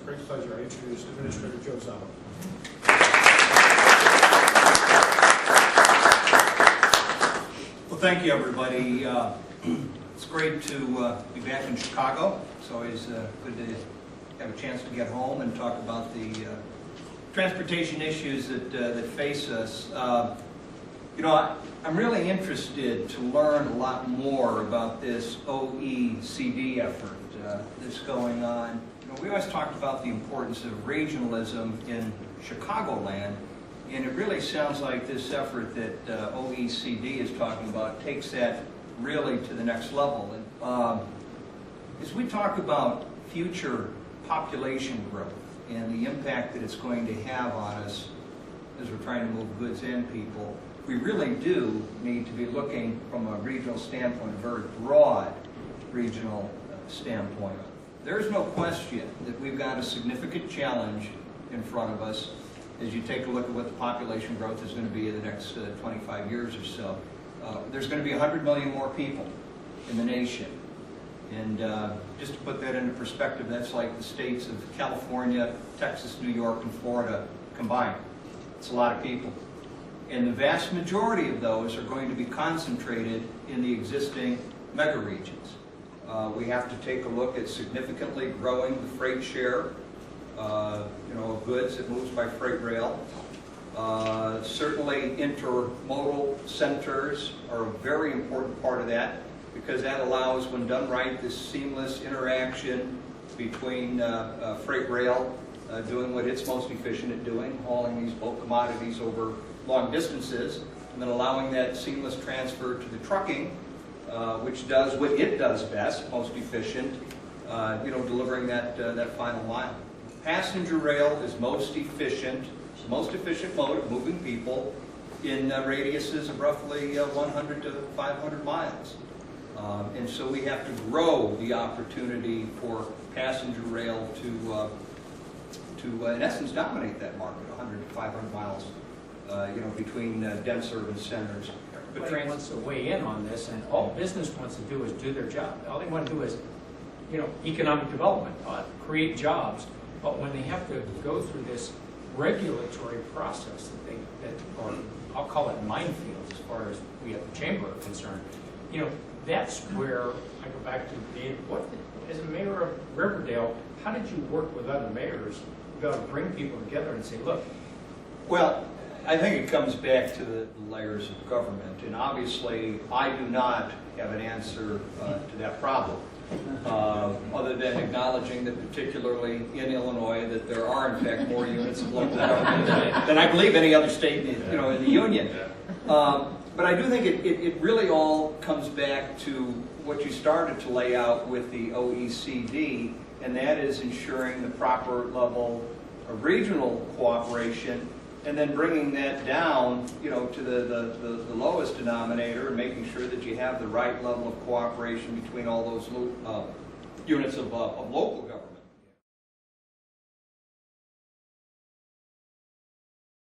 great pleasure I introduce Administrator Joe Szabo. Well, thank you, everybody. It's great to be back in Chicago. It's always good to have a chance to get home and talk about the transportation issues that face us. You know, I'm really interested to learn a lot more about this OECD effort that's going on. You know, we always talked about the importance of regionalism in Chicagoland, and it really sounds like this effort that OECD is talking about takes that really to the next level. And as we talk about future population growth and the impact that it's going to have on us as we're trying to move goods and people, we really do need to be looking from a regional standpoint, a very broad regional standpoint. There's no question that we've got a significant challenge in front of us as you take a look at what the population growth is going to be in the next 25 years or so. There's going to be 100 million more people in the nation. And just to put that into perspective, that's like the states of California, Texas, New York, and Florida combined. It's a lot of people. And the vast majority of those are going to be concentrated in the existing mega regions. We have to take a look at significantly growing the freight share, of goods that moves by freight rail. Certainly intermodal centers are a very important part of that, because that allows, when done right, this seamless interaction between freight rail doing what it's most efficient at doing, hauling these bulk commodities over long distances, and then allowing that seamless transfer to the trucking, which does what it does best, most efficient, delivering that final mile. Passenger rail is most efficient mode of moving people in radiuses of roughly 100 to 500 miles. And so we have to grow the opportunity for passenger rail to in essence, dominate that market, 100 to 500 miles, between dense urban centers. But everybody wants to weigh in on this, and all business wants to do is do their job. All they want to do is, economic development, create jobs. But when they have to go through this regulatory process or I'll call it minefield as far as we at the chamber are concerned, that's where I go back to Dave. As a mayor of Riverdale, how did you work with other mayors to bring people together and say, look? Well, I think it comes back to the layers of government, and obviously I do not have an answer to that problem, other than acknowledging that particularly in Illinois that there are in fact more units of local government than I believe any other state in the union. But I do think it really all comes back to what you started to lay out with the OECD, and that is ensuring the proper level of regional cooperation, and then bringing that down, to the lowest denominator, and making sure that you have the right level of cooperation between all those units of local government.